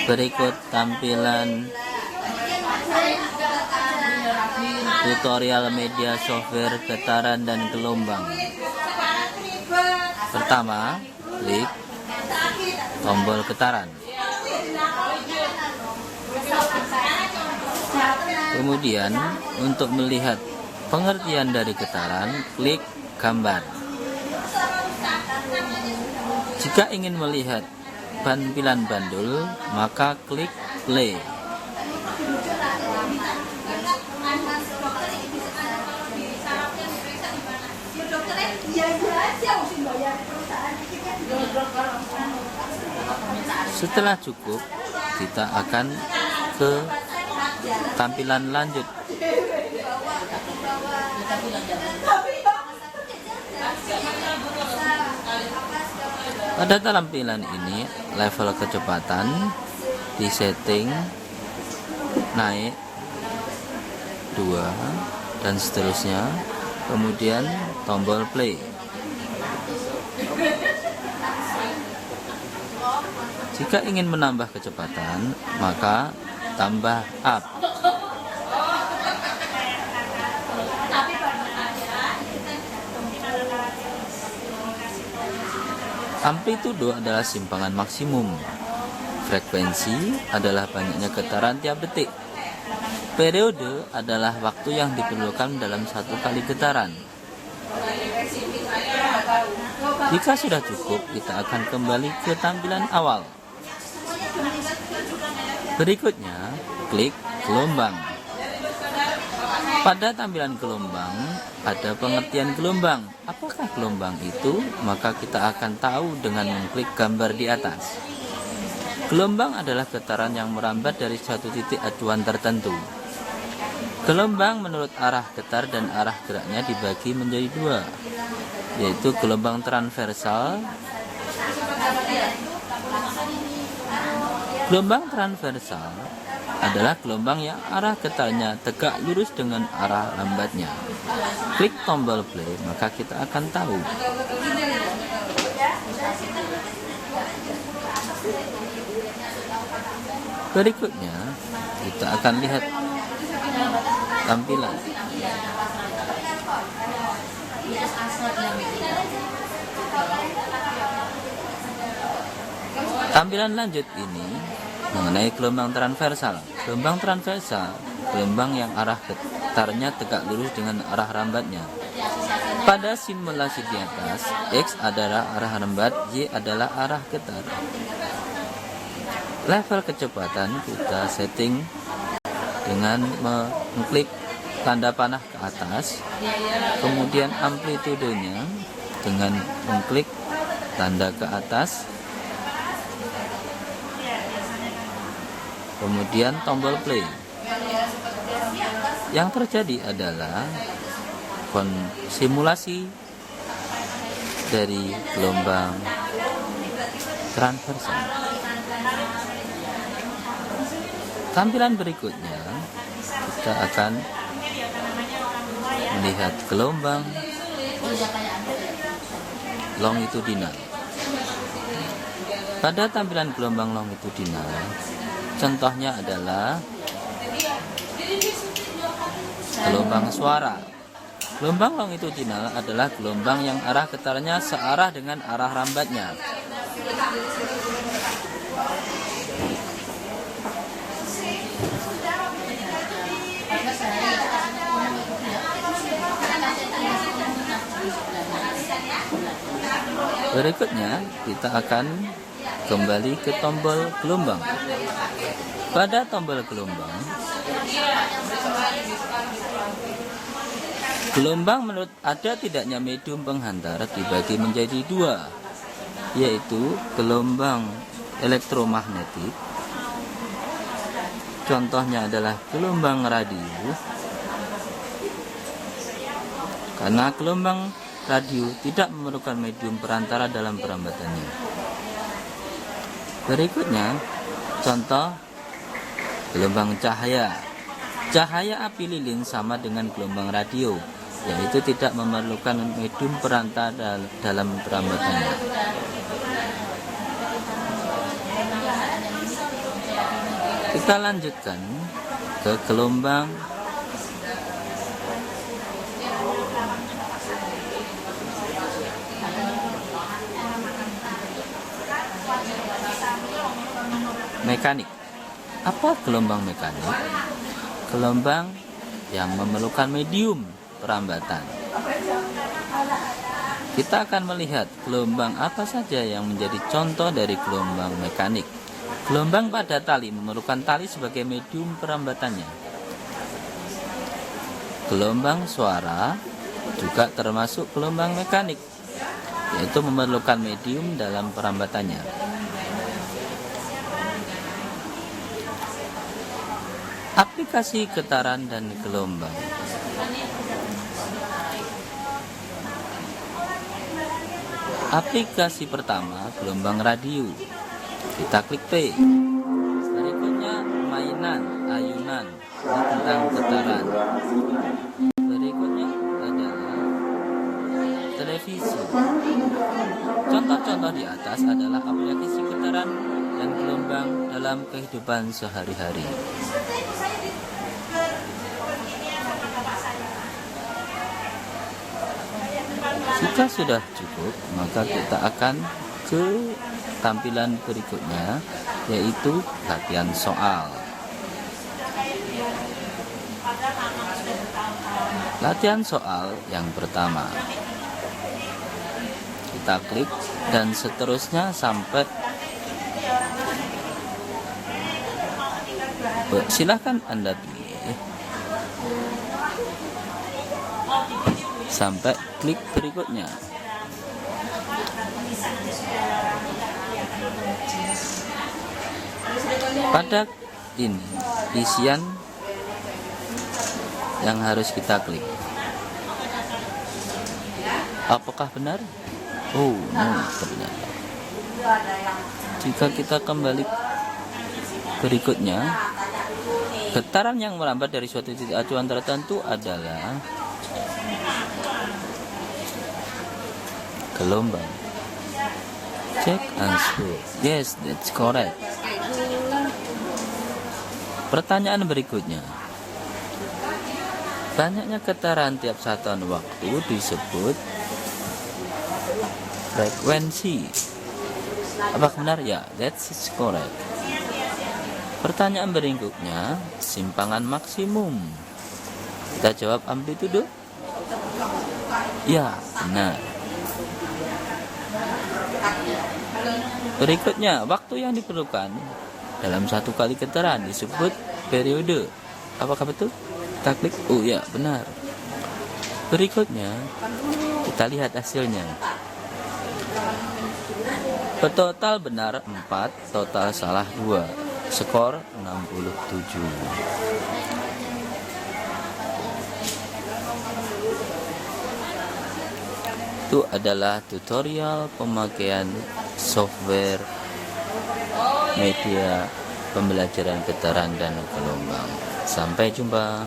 Berikut tampilan tutorial media software getaran dan gelombang. Pertama, klik tombol getaran. Kemudian, untuk melihat pengertian dari getaran, klik gambar. Jika ingin melihat tampilan bandul, maka klik play. Setelah cukup, kita akan ke tampilan lanjut. Pada tampilan ini, level kecepatan disetting naik 2 dan seterusnya. Kemudian tombol play. Jika ingin menambah kecepatan, maka tambah up. Amplitudo adalah simpangan maksimum. Frekuensi adalah banyaknya getaran tiap detik. Periode adalah waktu yang diperlukan dalam satu kali getaran. Jika sudah cukup, kita akan kembali ke tampilan awal. Berikutnya, klik gelombang. Pada tampilan gelombang, ada pengertian gelombang. Apakah gelombang itu? Maka kita akan tahu dengan mengklik gambar di atas. Gelombang adalah getaran yang merambat dari satu titik acuan tertentu. Gelombang menurut arah getar dan arah geraknya dibagi menjadi dua, yaitu gelombang transversal. Gelombang transversal adalah gelombang yang arah getarnya tegak lurus dengan arah rambatnya. Klik tombol play, maka kita akan tahu. Berikutnya, kita akan lihat tampilan. Tampilan lanjut ini mengenai gelombang transversal. Gelombang transversal, gelombang yang arah getarnya tegak lurus dengan arah rambatnya. Pada simulasi di atas, X adalah arah rambat, Y adalah arah getar. Level kecepatan kita setting dengan mengklik tanda panah ke atas, kemudian amplitudenya dengan mengklik tanda ke atas, kemudian tombol play. Yang terjadi adalah simulasi dari gelombang transversal. Tampilan berikutnya, kita akan melihat gelombang longitudinal. Pada tampilan gelombang longitudinal, contohnya adalah gelombang suara. Gelombang longitudinal adalah gelombang yang arah getarnya searah dengan arah rambatnya. Berikutnya, kita akan kembali ke tombol gelombang. Pada tombol gelombang, gelombang menurut ada tidaknya medium penghantar dibagi menjadi dua, yaitu gelombang elektromagnetik. Contohnya adalah gelombang radio. Karena gelombang radio tidak memerlukan medium perantara dalam perambatannya. Berikutnya, contoh gelombang cahaya. Cahaya api lilin sama dengan gelombang radio, yaitu tidak memerlukan medium perantara dalam perambatannya. Kita lanjutkan ke gelombang mekanik. Apa gelombang mekanik? Gelombang yang memerlukan medium perambatan. Kita akan melihat gelombang apa saja yang menjadi contoh dari gelombang mekanik. Gelombang pada tali memerlukan tali sebagai medium perambatannya. Gelombang suara juga termasuk gelombang mekanik, yaitu memerlukan medium dalam perambatannya. Aplikasi getaran dan gelombang. Aplikasi pertama, gelombang radio. Kita klik P. Berikutnya mainan, ayunan, tentang getaran. Berikutnya adalah televisi. Contoh-contoh di atas adalah aplikasi getaran dan gelombang dalam kehidupan sehari-hari. Jika sudah cukup, maka kita akan ke tampilan berikutnya, yaitu latihan soal. Latihan soal yang pertama, kita klik dan seterusnya sampai silahkan Anda pilih sampai klik berikutnya. Pada ini isian yang harus kita klik. Apakah benar? Oh, no, ternyata. Jika kita kembali berikutnya, getaran yang merambat dari suatu titik acuan tertentu adalah gelombang. Check answer. Yes, that's correct. Pertanyaan berikutnya. Banyaknya getaran tiap satuan waktu disebut frekuensi. Apakah benar? Ya, that's correct. Pertanyaan berikutnya, simpangan maksimum. Kita jawab amplitudo. Ya, benar. Berikutnya, waktu yang diperlukan dalam satu kali getaran disebut periode. Apakah betul? Kita klik. Oh ya, benar. Berikutnya, kita lihat hasilnya. Total benar 4, total salah 2. Skor 67. Itu adalah tutorial pemakaian software media pembelajaran getaran dan gelombang. Sampai jumpa.